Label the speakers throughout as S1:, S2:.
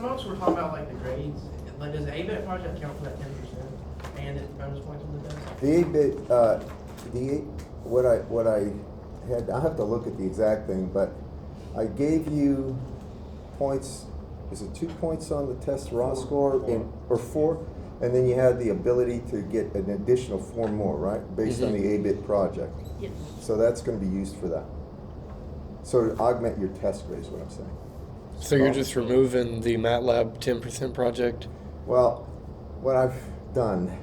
S1: some of us were talking about like the grades. Like, does the ABET project count for that 10% and the bonus points on the test?
S2: The 8-bit, what I had, I have to look at the exact thing, but I gave you points, is it 2 points on the test raw score or 4? And then you had the ability to get an additional 4 more, right? Based on the 8-bit project.
S1: Yes.
S2: So that's gonna be used for that. So to augment your test grade is what I'm saying.
S3: So you're just removing the MATLAB 10% project?
S2: Well, what I've done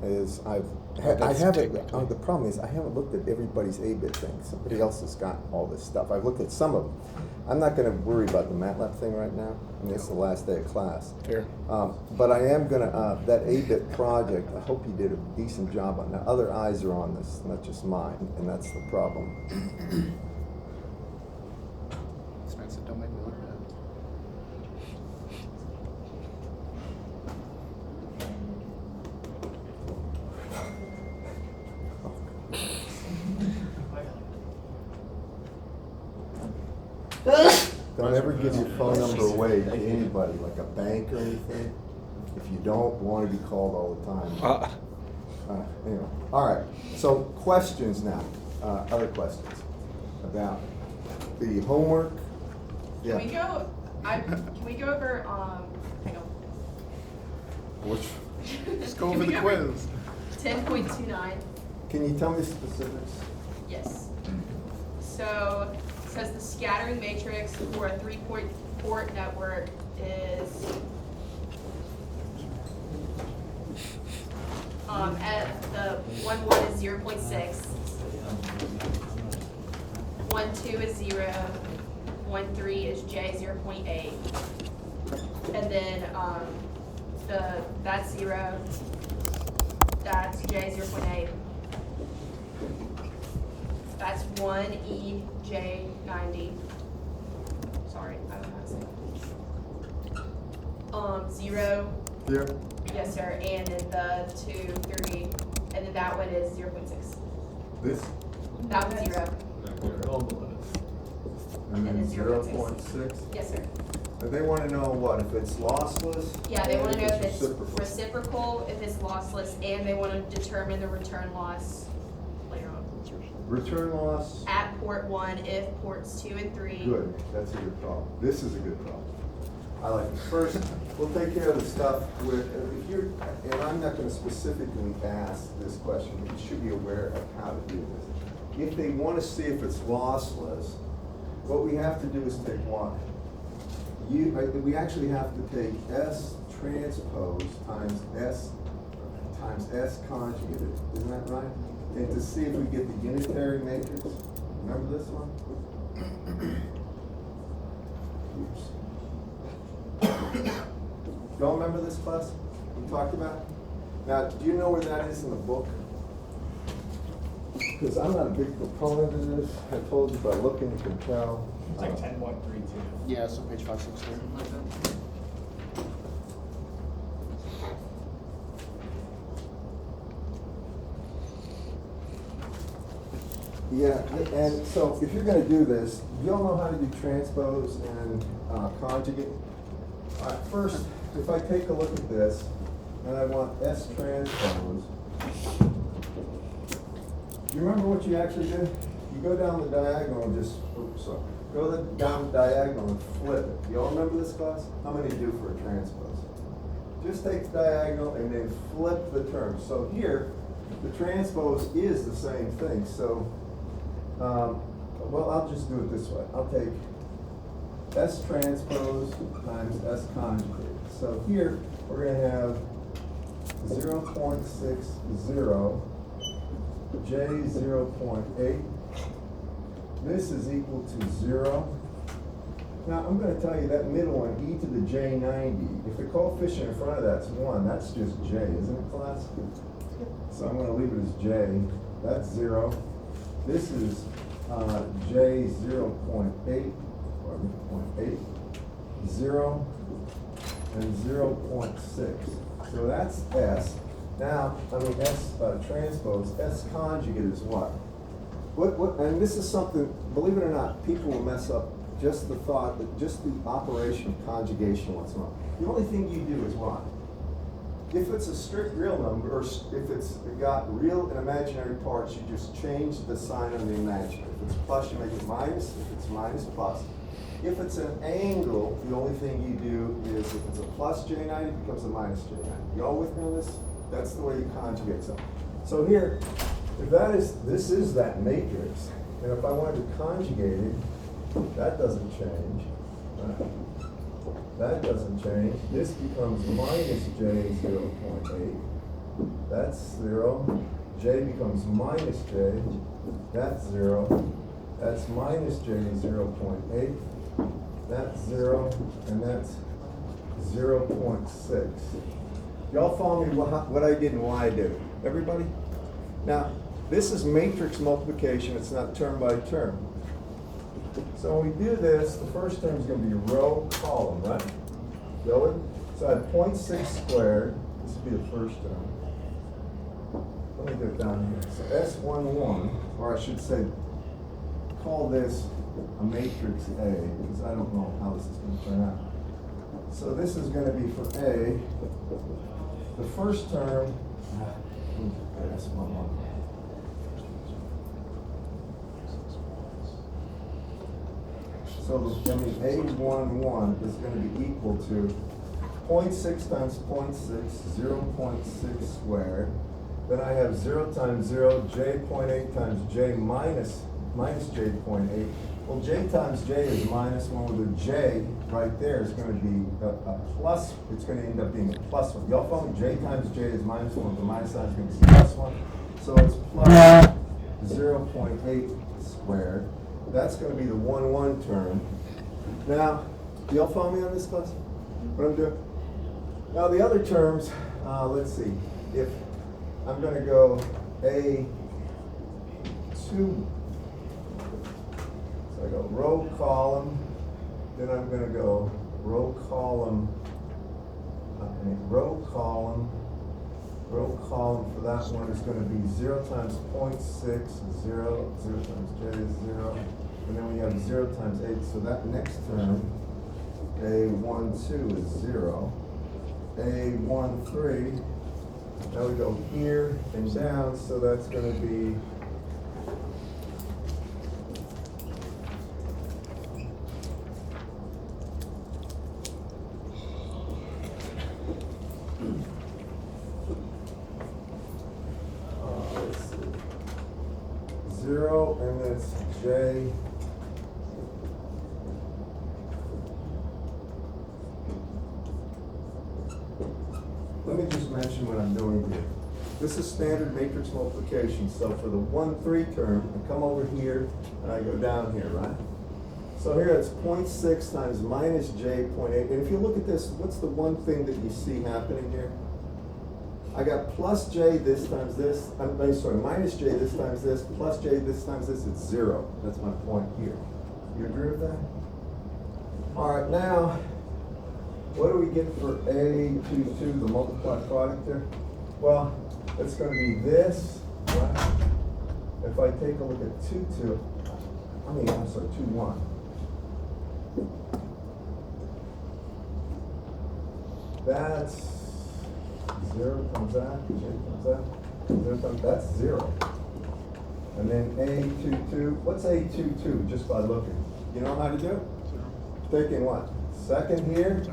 S2: is I
S3: that's
S2: haven't,
S3: technically-
S2: the problem is I haven't looked at everybody's 8-bit thing. Somebody else has got all this stuff. I've looked at some of them. I'm not gonna worry about the MATLAB thing right now. I mean, it's the last day of class.
S3: Fair.
S2: But I am gonna, that 8-bit project, I hope you did a decent job on that. Other eyes are on this, not just mine, and that's the problem.
S4: Spencer, don't make me look bad.
S2: Don't ever give your phone number away to anybody, like a bank or anything, if you don't want to be called all the time. Anyway, all right, so questions now, other questions about the homework?
S5: Can we go, can we go over, hang on.
S2: Which,
S4: Let's go over the quiz.
S5: 10.29,
S2: can you tell me specifics?
S5: yes. So, it says the scattering matrix for a 3-port network is, at the 1 is 0.6, 1 2 is 0, 1 3 is J 0.8, and then that's 0, that's J 0.8, that's 1 E J 90. Sorry, I don't know how to say that. 0.
S2: Yeah.
S5: Yes, sir, and then the 2, 3, and then that one is 0.6.
S2: This?
S5: That one's 0.
S2: And then
S5: it's 0.6.
S2: 0.6?
S5: Yes, sir.
S2: And they want to know what, if it's lossless?
S5: Yeah, they want to know if it's
S2: reciprocal.
S5: reciprocal, if it's lossless, and they want to determine the return loss later on.
S2: Return loss?
S5: At port 1, if ports 2 and 3.
S2: Good, that's a good problem. This is a good problem. I like it. First, we'll take care of the stuff with, if you're, and I'm not gonna specifically ask this question, but you should be aware of how to do this. If they wanna see if it's lossless, what we have to do is take what? We actually have to take S transpose times S conjugated, isn't that right? And to see if we get the unitary matrix. Remember this one? Oops. Y'all remember this class we talked about? Now, do you know where that is in the book? Because I'm not a big proponent of this. I told you by looking, you can tell.
S6: It's like 10.32.
S4: Yeah, it's on page 563.
S2: Yeah, and so if you're gonna do this, you all know how to do transpose and conjugate? All right, first, if I take a look at this, and I want S transpose, do you remember what you actually did? You go down the diagonal and just, oops, sorry. Go down the diagonal and flip it. You all remember this class? How many do for a transpose? Just take the diagonal and then flip the term. So here, the transpose is the same thing. So, well, I'll just do it this way. I'll take S transpose times S conjugate. So here, we're gonna have 0.60, J 0.8. This is equal to 0. Now, I'm going to tell you that middle one, e to the j 90, if the coefficient in front of that's 1, that's just j, isn't it, class? So I'm going to leave it as j. That's 0. This is j 0.8, or 0.8, 0, and 0.6. So that's S. Now, I mean, S transpose, S conjugate is what? And this is something, believe it or not, people will mess up just the thought, that just the operation of conjugation, what's wrong. The only thing you do is what? If it's a strict real number, or if it's got real and imaginary parts, you just change the sign on the imaginary. If it's plus, you make it minus. If it's minus, plus. If it's an angle, the only thing you do is if it's a plus J90, it becomes a minus J90. You all with me on this? That's the way you conjugate something. So here, if this is that matrix, and if I wanted to conjugate it, that doesn't change. That doesn't change. This becomes minus J 0.8. That's 0. J becomes minus J. That's 0. That's minus J 0.8. That's 0. And that's 0.6. Y'all follow me what I did and why I did it? Everybody? Now, this is matrix multiplication. It's not term by term. So when we do this, the first term is going to be row column, right? Go it? So I have 0.6 squared. This would be the first term. Let me do it down here. So S11, or I should say, call this a matrix A, because I don't know how this is going to turn out. So this is going to be for A. The first term, S11. So A11 is going to be equal to 0.6 times 0.6, 0.6 squared. Then I have 0 times 0, J.8 times J minus J.8. Well, J times J is minus 1 with a J right there is going to be a plus. It's going to end up being a plus 1. Y'all follow me? J times J is minus 1. The minus sign is going to be plus 1. So it's plus 0.8 squared. That's going to be the 1 term. Now, do y'all follow me on this, class? What I'm doing? Now the other terms, let's see. If I'm going to go A2, so I go row column, then I'm going to go row column for that one is going to be 0 times 0.6, 0 times J is 0, and then we have 0 times 8, so that next term, A12 is 0, A13, now we go here and down, so that's going to be let's see, 0, and that's J. Let me just mention what I'm doing here. This is standard matrix multiplication. So for the 1,3 term, I come over here and I go down here, right? So here it's 0.6 times minus J.8. And if you look at this, what's the one thing that you see happening here? I got plus J this times this, minus J this times this, plus J this times this, it's 0. That's my point here. You agree with that? All right, now, what do we get for A22, the multiplied product there? Well, it's going to be this, right? If I take a look at 2, I'm sorry, 2, 1. That's 0 times that, J times that, 0 times, that's 0. And then A22, what's A22, just by looking? You know how to do it? Taking what? Second here,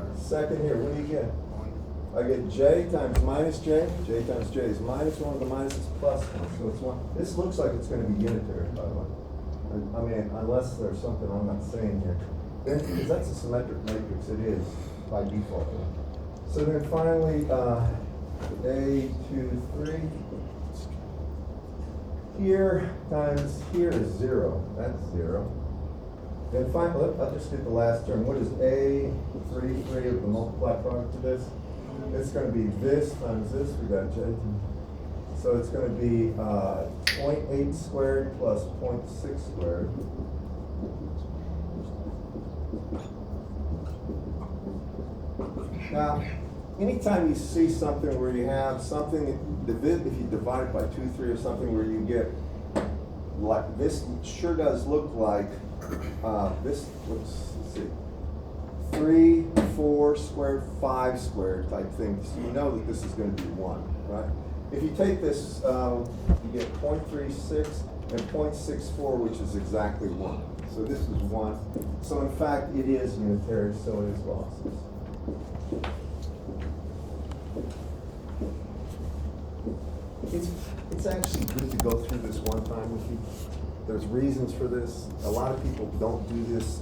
S2: what do you get? I get J times minus J times J is minus 1, the minus is plus 1, so it's 1. This looks like it's going to be unitary, by the way. I mean, unless there's something I'm not saying here. Then, because that's a symmetric matrix, it is, by default. So then finally, A23, here times here is 0, that's 0. Then finally, I'll just get the last term. What is A33 of the multiplied product of this? It's going to be this times this, we got J. So it's going to be 0.8 squared plus 0.6 squared. Now, anytime you see something where you have something, if you divide it by 2, 3 or something where you get, like this sure does look like this, let's see, 3, 4 squared, 5 squared type thing, so you know that this is gonna be 1, right? If you take this, you get 0.36 and 0.64, which is exactly 1. So this is 1. So in fact, it is unitary, so it is lossless. It's actually good to go through this one time with you. There's reasons for this. A lot of people don't do this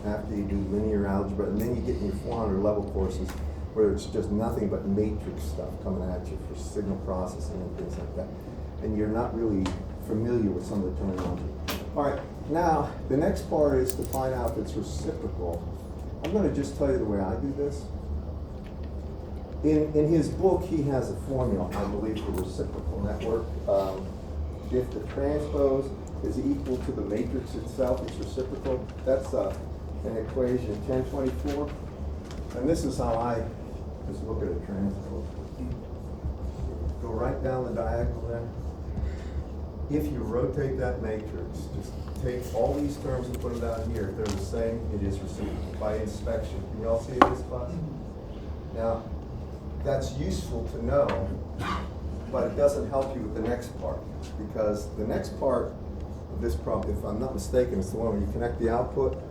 S2: after you do linear algebra, and then you get in your 400 level courses where it's just nothing but matrix stuff coming at you for signal processing and things like that. And you're not really familiar with some of the terminology. All right, now the next part is to find out if it's reciprocal. I'm going to just tell you the way I do this. In his book, he has a formula, I believe, for reciprocal network. If the transpose is equal to the matrix itself, it's reciprocal. That's an equation 1024. And this is how I just look at a transpose. Go right down the diagonal there. If you rotate that matrix, just take all these terms and put them down here. If they're the same, it is reciprocal by inspection. Can you all see this class? Now, that's useful to know, but it doesn't help you with the next part, because the next part of this problem, if I'm not mistaken, is the one where you connect the output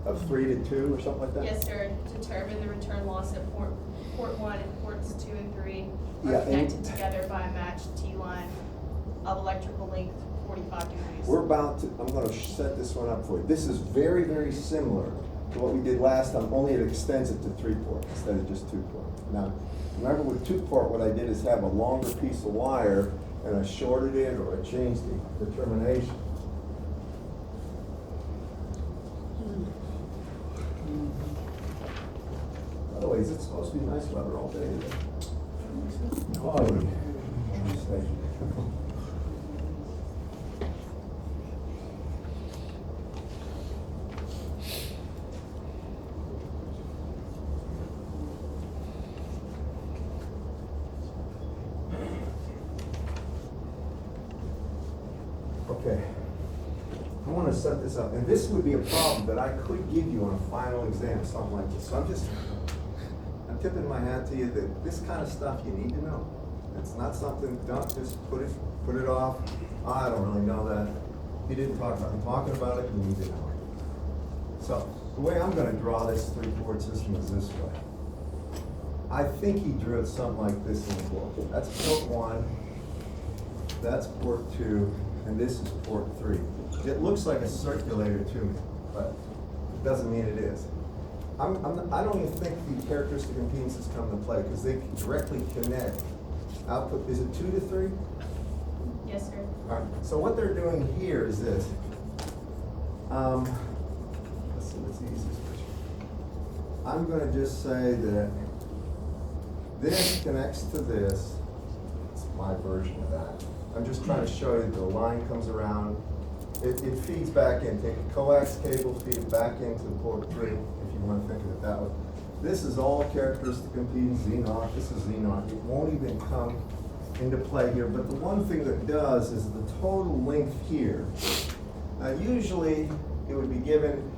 S2: of 3 to 2 or something like that?
S5: Yes, sir. Determine the return loss at port 1 and ports 2 and 3
S2: Yeah,
S5: are
S2: and-
S5: connected together by a matched T-line of electrical length 45 degrees.
S2: We're about to, I'm gonna set this one up for you. This is very, very similar to what we did last time, only it extends it to 3-port instead of just 2-port. Now, remember with 2-port, what I did is have a longer piece of wire and I shorted it or I changed the termination. By the way, is it supposed to be nice weather all day today? Oh, mistake. Okay, I want to set this up, and this would be a problem that I could give you on a final exam, something like this. So I'm tipping my hat to you that this kind of stuff you need to know. It's not something, don't just put it off. I don't really know that. He didn't talk about it. I'm talking about it, you need to know it. So the way I'm going to draw this 3-port system is this way. I think he drew it something like this in the book. That's port 1, that's port 2, and this is port 3. It looks like a circulator to me, but it doesn't mean it is. I don't even think the characteristic impedances come into play because they directly connect output. Is it 2 to 3?
S5: Yes, sir.
S2: All right. So what they're doing here is this. Let's see what's the easiest picture. I'm going to just say that this connects to this. It's my version of that. I'm just trying to show you the line comes around. It feeds back in. Take a coax cable, feed it back into port 3, if you want to think of it that way. This is all characteristic impedance, Z0. This is Z0. It won't even come into play here, but the one thing that does is the total length here. Now, usually it would be given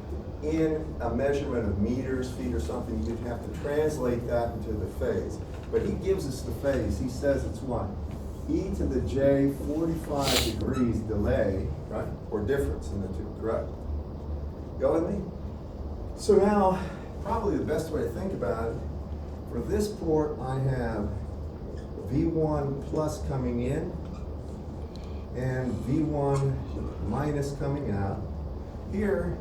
S2: in a measurement of meters, feet, or something. You'd have to translate that into the phase. But he gives us the phase. He says it's what? E to the J 45 degrees delay, right? Or difference in the two, correct? Go with me? So now, probably the best way to think about it, for this port, I have V1 plus coming in and V1 minus coming out. Here,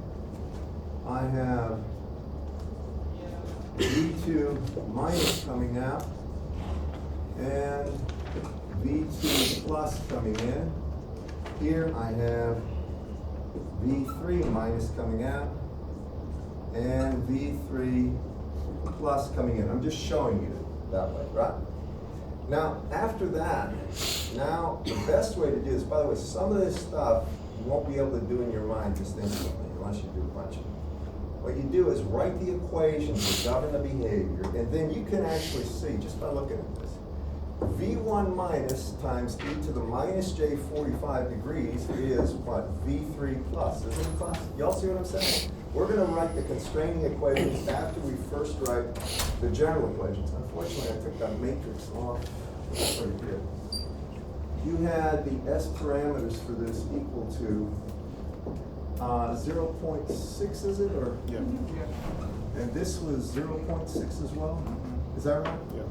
S2: I have V2 minus coming out and V2 plus coming in. Here I have V3 minus coming out and V3 plus coming in. I'm just showing you that way, right? Now, after that, now the best way to do this, by the way, some of this stuff you won't be able to do in your mind just instantly unless you do a bunch of it. What you do is write the equations that govern the behavior, and then you can actually see, just by looking at this, V1 minus times e to the minus j 45 degrees is what? V3 plus, isn't it class? Y'all see what I'm saying? We're gonna write the constraining equations after we first write the general equations. Unfortunately, I took that matrix off. That's pretty good. You had the S parameters for this equal to 0.6, is it, or?
S4: Yeah.
S2: And this was 0.6 as well?
S4: Mhm.
S2: Is that right?
S4: Yeah.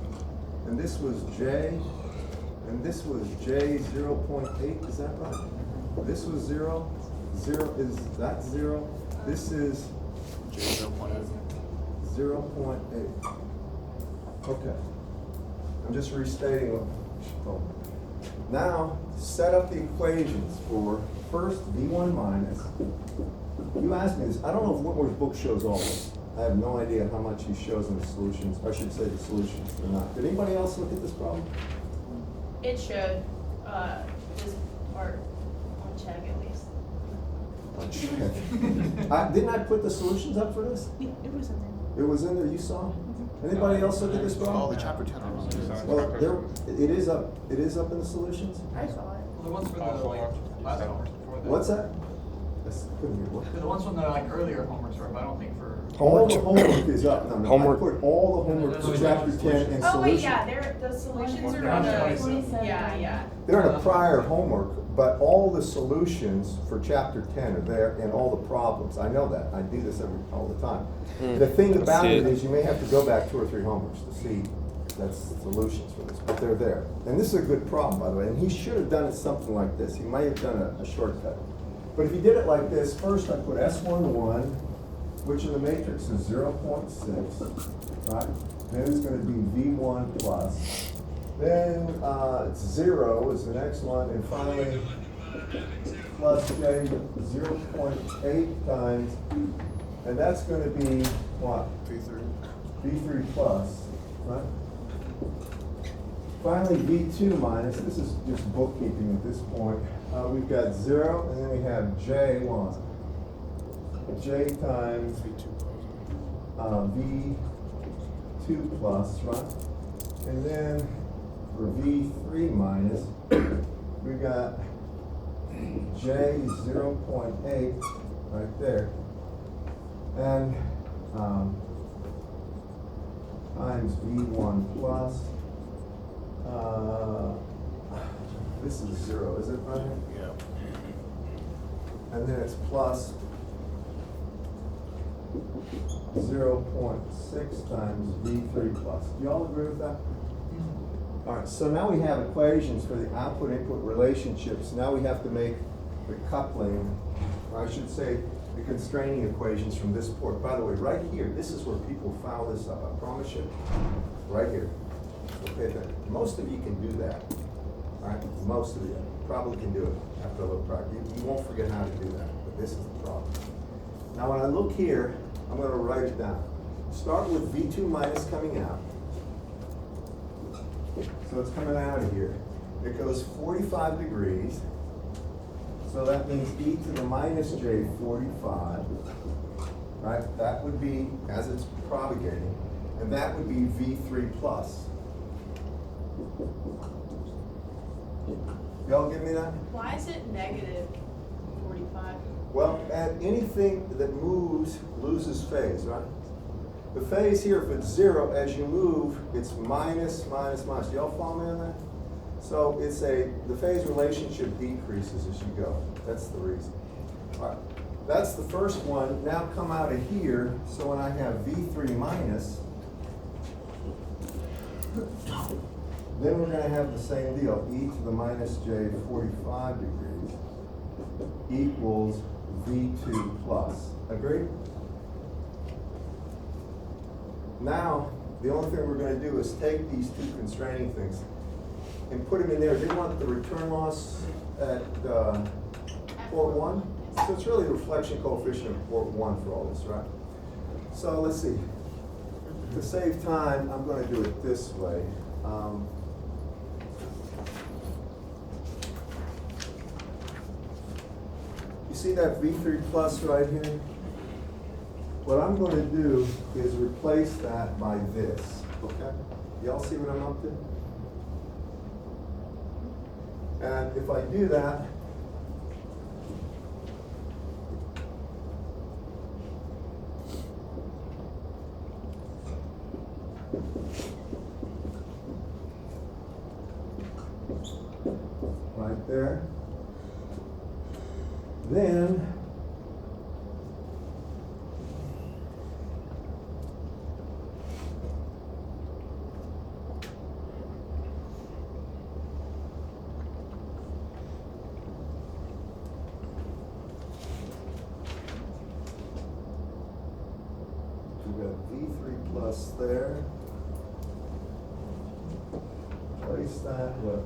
S2: And this was J, and this was J 0.8, is that right? This was 0, is that 0? This is
S4: J 0.8.
S2: 0.8. Okay. I'm just restating what she told me. Now, set up the equations for first V1 minus. You asked me this, I don't know if Whitmore's book shows all this. I have no idea how much he shows in the solutions, I should say the solutions or not. Did anybody else look at this problem?
S5: It showed, this part on check at least.
S2: Didn't I put the solutions up for this?
S5: It was in there.
S2: It was in there, you saw? Anybody else look at this
S4: Oh,
S2: problem?
S4: the chapter 10 are on there.
S2: Well, there, it is up in the solutions?
S5: I saw it.
S6: The ones for the like last homework before that.
S2: What's that? I couldn't hear what.
S6: The ones from the like earlier homeworks, right? But I don't think for.
S2: All the
S3: Homework.
S2: homework is up, no, no, I
S3: Homework.
S2: put all the homework for chapter 10 in solutions.
S5: Oh, wait, yeah, the solutions are on the,
S6: 27.
S5: yeah.
S2: They're in a prior homework, but all the solutions for chapter 10 are there and all the problems. I know that. I do this all the time. The thing about
S3: See
S2: it
S3: it.
S2: is you may have to go back 2 or 3 homeworks to see that's solutions for this, but they're there. And this is a good problem, by the way, and he should have done it something like this. He might have done a shortcut. But if he did it like this, first I put S11, which in the matrix is 0.6, right? Then it's going to be V1 plus. Then it's 0 is the next one, and finally plus J 0.8 times, and that's going to be what?
S4: V3.
S2: V3 plus, right? Finally, V2 minus, this is just bookkeeping at this point. We've got 0, and then we have J1. J times
S4: V2 plus.
S2: V2 plus, right? And then for V3 minus, we got J 0.8 right there. And times V1 plus. This is 0, is it right?
S4: Yeah.
S2: And then it's plus 0.6 times V3 plus. Do y'all agree with that? All right, so now we have equations for the output-input relationships. Now we have to make the coupling, or I should say, the constraining equations from this port. By the way, right here, this is where people foul this up, I promise you. Right here. Okay, most of you can do that. All right, most of you probably can do it after a little practice. You won't forget how to do that, but this is the problem. Now when I look here, I'm going to write it down. Start with V2 minus coming out. So it's coming out of here. It goes 45 degrees. So that means e to the minus j 45. Right? That would be, as it's propagating, and that would be V3 plus. Y'all give me that?
S5: Why is it negative 45?
S2: Well, anything that moves loses phase, right? The phase here, if it's 0, as you move, it's minus, minus, minus. Do y'all follow me on that? So it's the phase relationship decreases as you go. That's the reason. All right, that's the first one. Now come out of here. So when I have V3 minus, then we're going to have the same deal. E to the minus j 45 degrees equals V2 plus. Agree? Now, the only thing we're going to do is take these two constraining things and put them in there. They want the return loss at port 1. So it's really the reflection coefficient of port 1 for all this, right? So let's see. To save time, I'm going to do it this way. You see that V3 plus right here? What I'm going to do is replace that by this, okay? Y'all see what I'm up to? And if I do that, right there, then we got V3 plus there. Place that with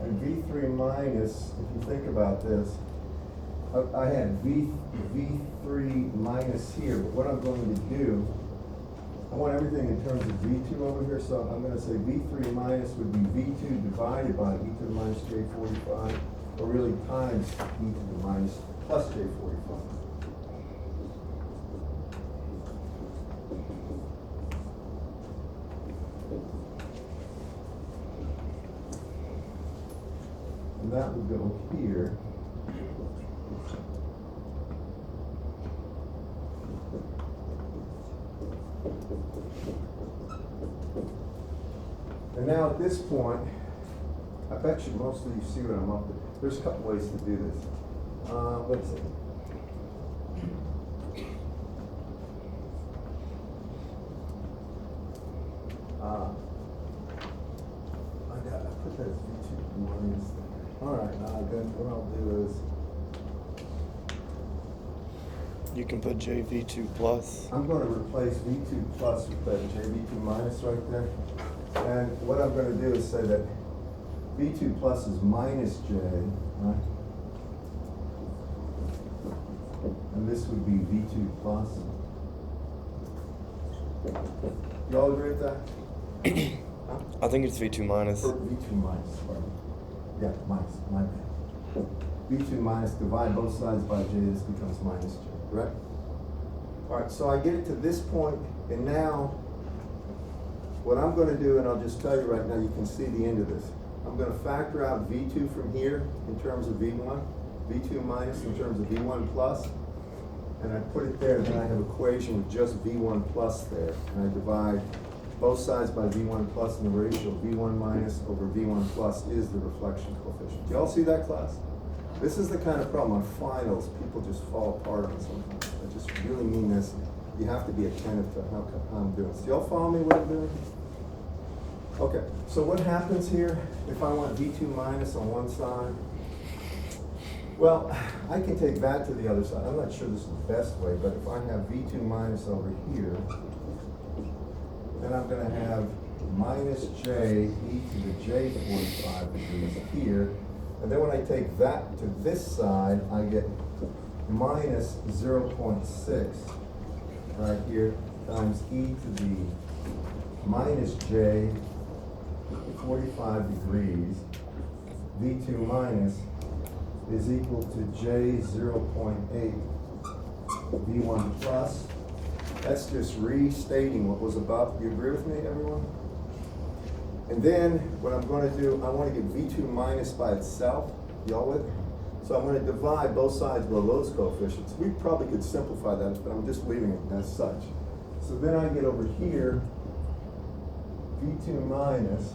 S2: and V3 minus, if you think about this, I had V3 minus here, but what I'm going to do, I want everything in terms of V2 over here, so I'm gonna say V3 minus would be V2 divided by e to the minus J45, or really times e to the minus plus J45. And that would go here. And now at this point, I bet you most of you see what I'm up to. There's a couple ways to do this. Let's see. I put that as V2 minus. All right, now then what I'll do is,
S3: You can put JV2 plus.
S2: I'm going to replace V2 plus with that JV2 minus right there. And what I'm going to do is say that V2 plus is minus J, right? And this would be V2 plus. You all agree with that? Huh?
S3: I think it's V2 minus.
S2: Or V2 minus, pardon. Yeah, minus, my bad. V2 minus, divide both sides by J, this becomes minus J, correct? All right, so I get it to this point, and now what I'm going to do, and I'll just tell you right now, you can see the end of this. I'm going to factor out V2 from here in terms of V1, V2 minus in terms of V1 plus, and I put it there, then I have an equation with just V1 plus there, and I divide both sides by V1 plus, and the ratio V1 minus over V1 plus is the reflection coefficient. Do you all see that, class? This is the kind of problem on finals people just fall apart on sometimes. I just really mean this. You have to be attentive to how I'm doing. So y'all follow me what I'm doing? Okay, so what happens here if I want V2 minus on one side? Well, I can take that to the other side. I'm not sure this is the best way, but if I have V2 minus over here, then I'm going to have minus J e to the J45 degrees here. And then when I take that to this side, I get minus 0.6 right here times e to the minus J 45 degrees. V2 minus is equal to J 0.8 V1 plus. That's just restating what was above. Do you agree with me, everyone? And then what I'm going to do, I want to get V2 minus by itself. Y'all with me? So I'm going to divide both sides by those coefficients. We probably could simplify that, but I'm just leaving it as such. So then I get over here, V2 minus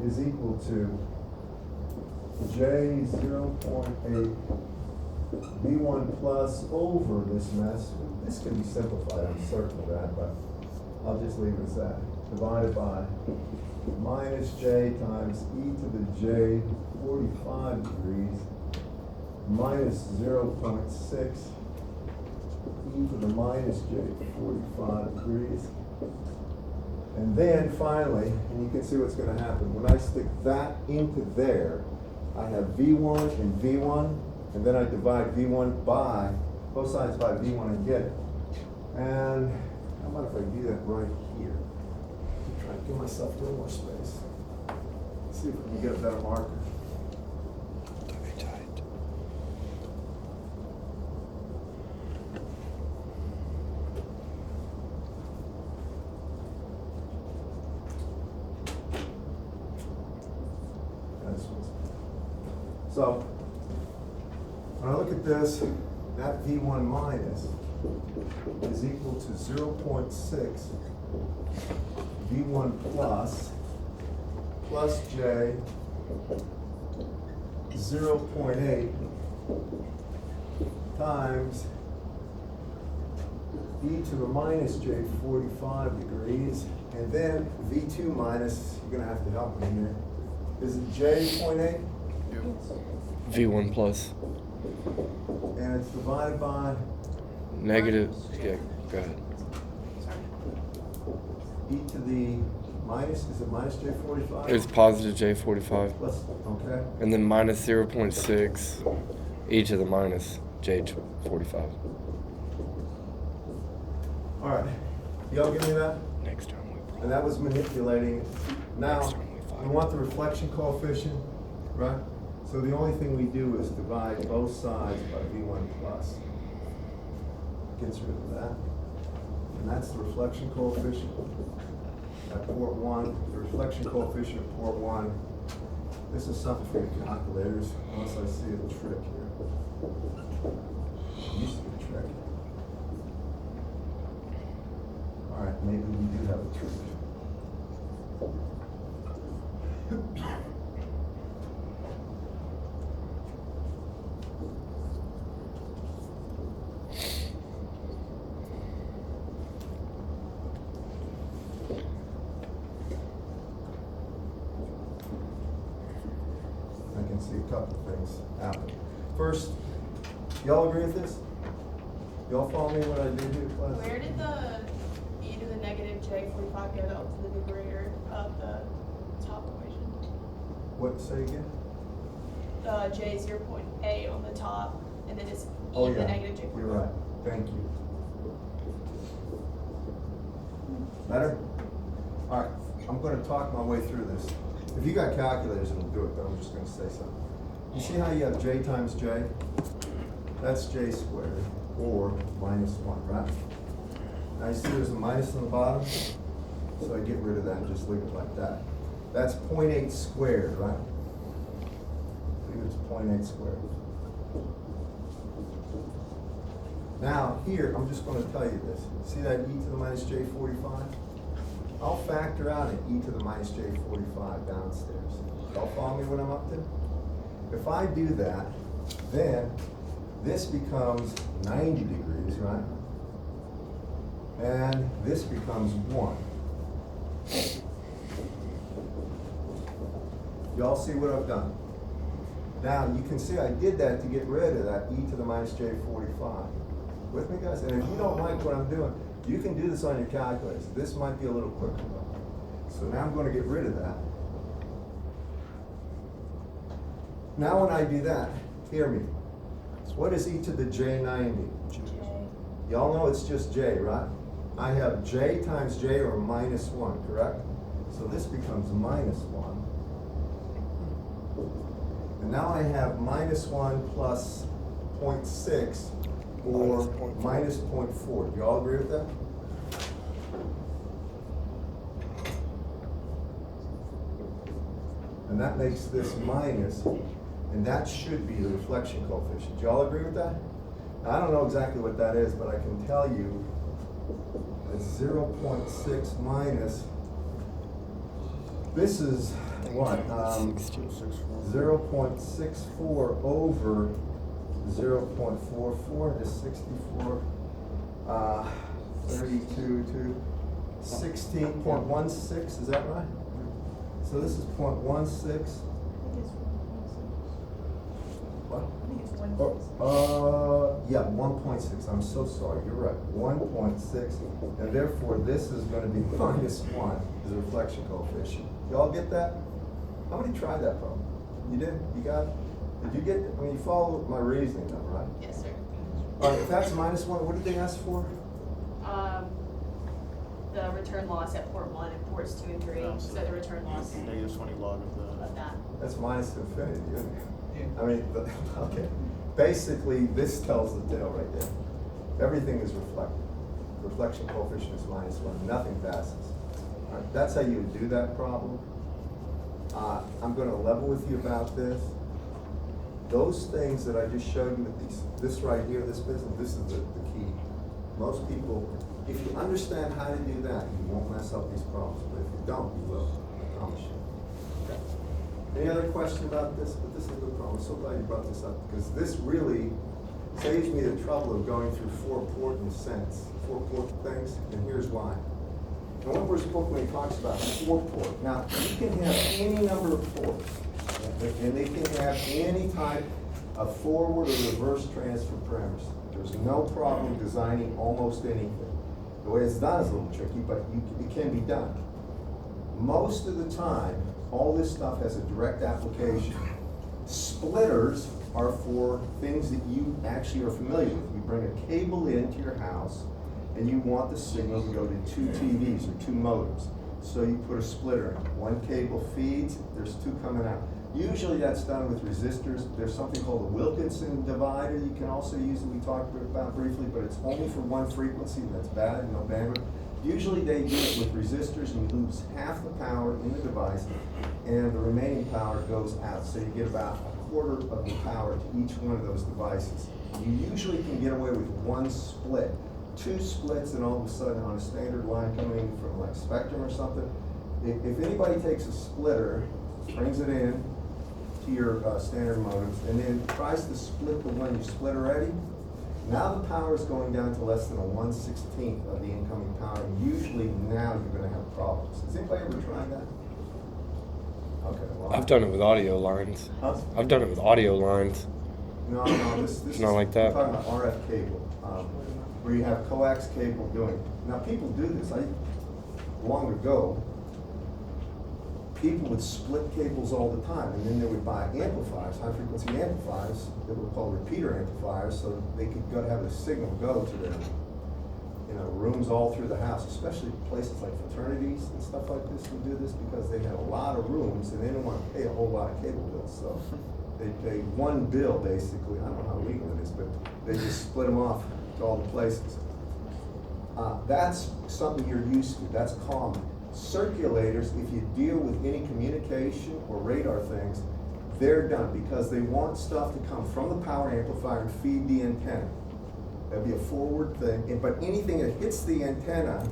S2: is equal to J 0.8 V1 plus over this mess. This can be simplified, I'm certain of that, but I'll just leave it as that. Divided by minus J times e to the J 45 degrees minus 0.6 e to the minus J 45 degrees. And then finally, and you can see what's going to happen, when I stick that into there, I have V1 and V1, and then I divide V1 by, both sides by V1 and get it. And how about if I do that right here? Try to give myself a little more space. See if we can get a better marker.
S3: Very tight.
S2: So, when I look at this, that V1 minus is equal to 0.6 V1 plus J 0.8 times e to the minus j 45 degrees, and then V2 minus, you're gonna have to help me here. Is it J.8?
S3: V1 plus.
S2: And it's divided by
S3: Negative. Yeah, go ahead.
S5: Sorry.
S2: e to the minus, is it minus j 45?
S3: It's positive J45.
S2: Plus, okay.
S3: And then minus 0.6 e to the minus J45.
S2: All right, y'all give me that?
S3: Next time we
S2: And
S3: probably.
S2: that was manipulating it. Now,
S3: Next time we
S2: we
S3: find
S2: want the reflection coefficient, right? So the only thing we do is divide both sides by V1 plus. Gets rid of that. And that's the reflection coefficient at port 1, the reflection coefficient at port 1. This is something for your calculators, unless I see a trick here. Used to be a trick. All right, maybe we do have a trick. I can see a couple of things happening. First, y'all agree with this? Y'all follow me what I did here, class?
S5: Where did the e to the negative J45 get up to the numerator of the top equation?
S2: What, say again?
S5: The J 0.8 on the top, and then it's e
S2: Oh,
S5: to the
S2: yeah,
S5: negative J45.
S2: you're right, thank you. Better? All right, I'm gonna talk my way through this. If you got calculators, it'll do it, but I'm just gonna say something. You see how you have J times J? That's J squared, or minus 1, right? Now you see there's a minus on the bottom, so I get rid of that and just leave it like that. That's 0.8 squared, right? I think it's 0.8 squared. Now, here, I'm just gonna tell you this. See that e to the minus j45? I'll factor out an e to the minus j45 downstairs. Y'all follow me what I'm up to? If I do that, then this becomes 90 degrees, right? And this becomes 1. Y'all see what I've done? Now, you can see I did that to get rid of that e to the minus j45. With me, guys? And if you don't like what I'm doing, you can do this on your calculators. This might be a little quicker though. So now I'm going to get rid of that. Now when I do that, hear me. What is e to the j90?
S5: J.
S2: Y'all know it's just j, right? I have j times j, or minus 1, correct? So this becomes minus 1. And now I have minus 1 plus 0.6, or minus 0.4. Do y'all agree with that? And that makes this minus, and that should be the reflection coefficient. Do y'all agree with that? Now, I don't know exactly what that is, but I can tell you it's 0.6 minus, this is what? 0.64 over 0.44 is 64, 32 to 16.16, is that right? So this is 0.16. What?
S5: I think it's 1.
S2: Yeah, 1.6, I'm so sorry, you're right, 1.6, and therefore this is gonna be minus 1, is the reflection coefficient. Y'all get that? How many tried that problem? You did? You got it? Did you get, I mean, you follow my reasoning though, right?
S5: Yes, sir.
S2: All right, if that's minus 1, what did they ask for?
S5: The return loss at port 1 and ports 2 and 3, so the return loss
S4: Negative 20 log of
S5: of that.
S2: That's minus infinity, isn't it?
S6: Yeah.
S2: I mean, okay. Basically, this tells the tale right there. Everything is reflected. Reflection coefficient is minus 1, nothing passes. All right, that's how you do that problem. I'm gonna level with you about this. those things that I just showed you with these, this right here, this business, this is the key. Most people, if you understand how to do that, you won't mess up these problems, but if you don't, you will, I promise you. Okay. Any other question about this? But this is a good problem, I'm so glad you brought this up, because this really saves me the trouble of going through four important things, and here's why. Now, Wimber's book, when he talks about four port, now, you can have any number of ports, and they can have any type of forward or reverse transfer parameters. There's no problem designing almost anything. The way it's done is a little tricky, but it can be done. Most of the time, all this stuff has a direct application. Splitters are for things that you actually are familiar with. You bring a cable into your house, and you want the signal to go to two TVs or two modems. So you put a splitter in. One cable feeds, there's two coming out. Usually that's done with resistors. There's something called a Wilkinson divider you can also use that we talked about briefly, but it's only for one frequency. That's bad, no bandwidth. Usually they do it with resistors, and you lose half the power in the device, and the remaining power goes out. So you get about a quarter of the power to each one of those devices. You usually can get away with one split. Two splits, and all of a sudden on a standard line coming from like Spectrum or something, if anybody takes a splitter, brings it in to your standard modems, and then tries to split the one you split already, now the power is going down to less than a 1/16 of the incoming power, and usually now you're going to have problems. Has anybody ever tried that? Okay, well,
S3: I've done it with audio lines.
S2: Huh?
S3: I've done it with audio lines.
S2: No, this
S3: It's
S2: is
S3: not like that.
S2: I'm talking about RF cable, where you have coax cable doing it. Now people do this. Long ago, people would split cables all the time, and then they would buy amplifiers, high frequency amplifiers, that were called repeater amplifiers, so they could go have the signal go to their, rooms all through the house, especially places like fraternities and stuff like this would do this because they had a lot of rooms and they didn't want to pay a whole lot of cable bills, so they paid one bill basically. I don't know how legal it is, but they just split them off to all the places. That's something you're used to, that's common. Circulators, if you deal with any communication or radar things, they're done because they want stuff to come from the power amplifier and feed the antenna. That'd be a forward thing, but anything that hits the antenna,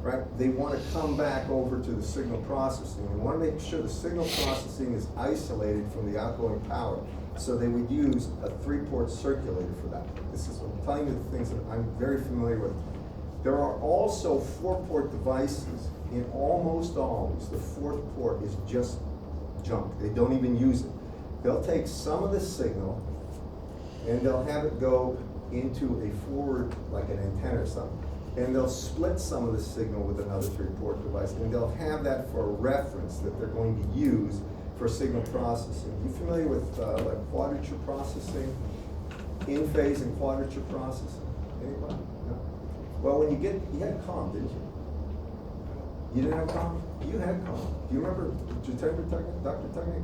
S2: right, they want to come back over to the signal processing. They want to make sure the signal processing is isolated from the outgoing power. So they would use a 3-port circulator for that. This is, I'm telling you the things that I'm very familiar with. There are also 4-port devices. In almost always, the 4th port is just junk. They don't even use it. They'll take some of the signal and they'll have it go into a forward, like an antenna or something, and they'll split some of the signal with another 3-port device, and they'll have that for a reference that they're going to use for signal processing. You familiar with like quadrature processing, in-phase and quadrature processing? Anybody? No? Well, when you had COM, didn't you? You didn't have COM? You had COM. Do you remember Dr. Tucker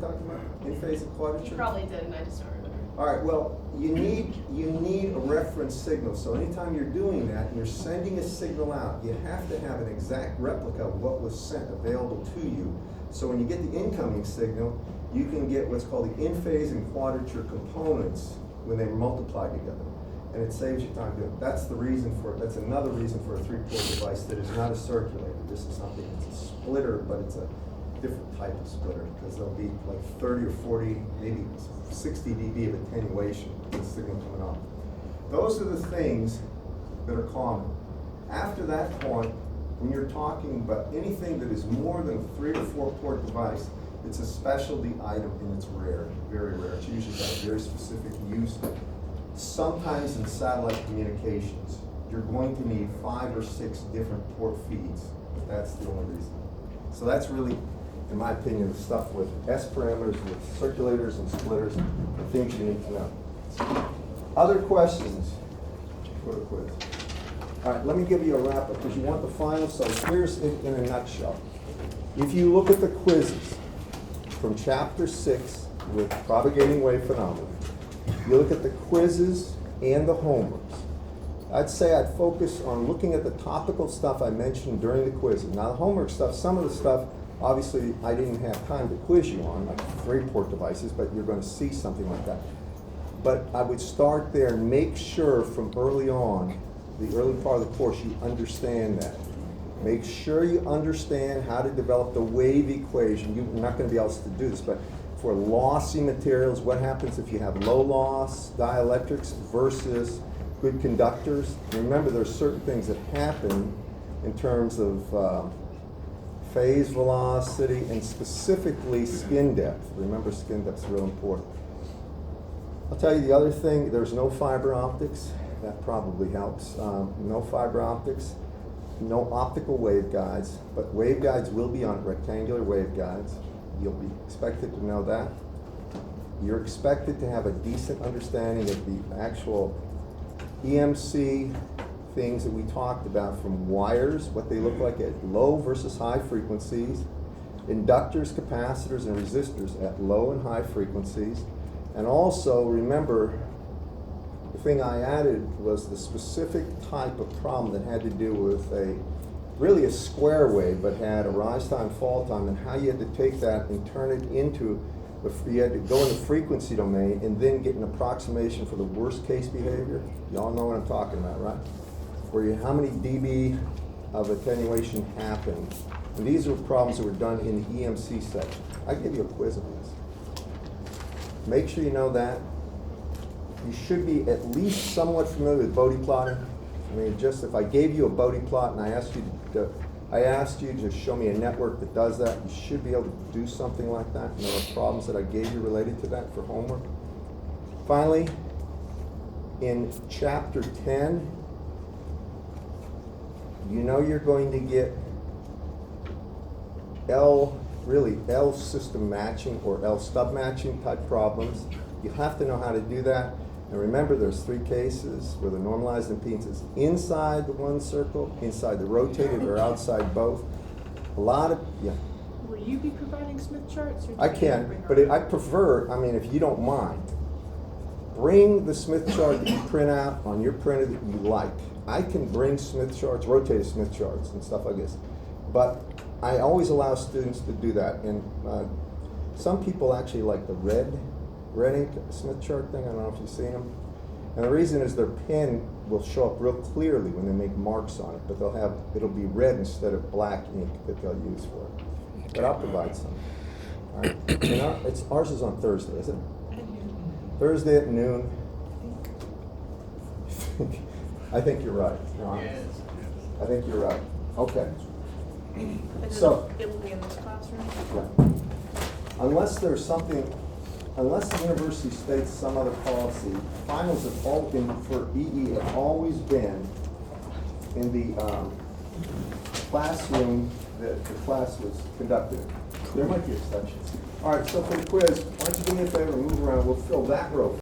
S2: talking about in-phase and quadrature?
S5: You probably did, and I just don't remember.
S2: All right, well, you need a reference signal. So anytime you're doing that and you're sending a signal out, you have to have an exact replica of what was sent available to you. So when you get the incoming signal, you can get what's called the in-phase and quadrature components when they multiply together. And it saves you time doing it. That's another reason for a 3-port device that is not a circulator. This is something that's a splitter, but it's a different type of splitter because there'll be like 30 or 40, maybe 60 dB of attenuation with the signal coming off. Those are the things that are common. After that point, when you're talking about anything that is more than a 3 or 4-port device, it's a specialty item and it's rare, very rare. It's usually got a very specific use. Sometimes in satellite communications, you're going to need 5 or 6 different port feeds, but that's the only reason. So that's really, in my opinion, the stuff with S parameters, with circulators and splitters, the things you need to know. Other questions for the quiz? All right, let me give you a wrap up because you want the final. So here's it in a nutshell. If you look at the quizzes from chapter 6 with propagating wave phenomena, you look at the quizzes and the homeworks. I'd say I'd focus on looking at the topical stuff I mentioned during the quizzes. Now the homework stuff, some of the stuff, obviously I didn't have time to quiz you on, like 3-port devices, but you're going to see something like that. but I would start there and make sure from early on, the early part of the course, you understand that. Make sure you understand how to develop the wave equation. You're not going to be able to do this, but for lossy materials, what happens if you have low loss dielectrics versus good conductors? And remember, there are certain things that happen in terms of phase velocity and specifically skin depth. Remember, skin depth is real important. I'll tell you the other thing, there's no fiber optics. That probably helps. No fiber optics, no optical waveguides, but waveguides will be on rectangular waveguides. You'll be expected to know that. You're expected to have a decent understanding of the actual EMC things that we talked about, from wires, what they look like at low versus high frequencies, inductors, capacitors, and resistors at low and high frequencies. And also, remember, the thing I added was the specific type of problem that had to do with really a square wave, but had a rise time, fall time, and how you had to take that and turn it into, you had to go in the frequency domain and then get an approximation for the worst case behavior. Y'all know what I'm talking about, right? How many dB of attenuation happened. And these are problems that were done in the EMC section. I give you a quiz on this. Make sure you know that. You should be at least somewhat familiar with Bode plotting. I mean, just if I gave you a Bode plot and I asked you to show me a network that does that, you should be able to do something like that. And there are problems that I gave you related to that for homework. Finally, in chapter 10, you know you're going to get L system matching or L stub matching type problems. You have to know how to do that. And remember, there's 3 cases where the normalized impedance is inside the one circle, inside the rotated, or outside both.
S7: Will you be providing Smith charts? Or
S2: I can, but I prefer, if you don't mind, bring the Smith chart that you print out on your printer that you like. I can bring Smith charts, rotated Smith charts and stuff like this, but I always allow students to do that. And some people actually like the red ink Smith chart thing. I don't know if you've seen them. And the reason is their pen will show up real clearly when they make marks on it, but it'll be red instead of black ink that they'll use for it. But I'll provide some. All right. And ours is on Thursday, is it? Thursday at noon. I think you're right. No, I think you're right. Okay. So,
S7: it will be in this classroom?
S2: yeah. Unless the university states some other policy, finals have all been, for EE, have always been in the classroom that the class was conducted in. There might be exceptions. All right, so for the quiz, why don't you do me a favor and move around? We'll fill that row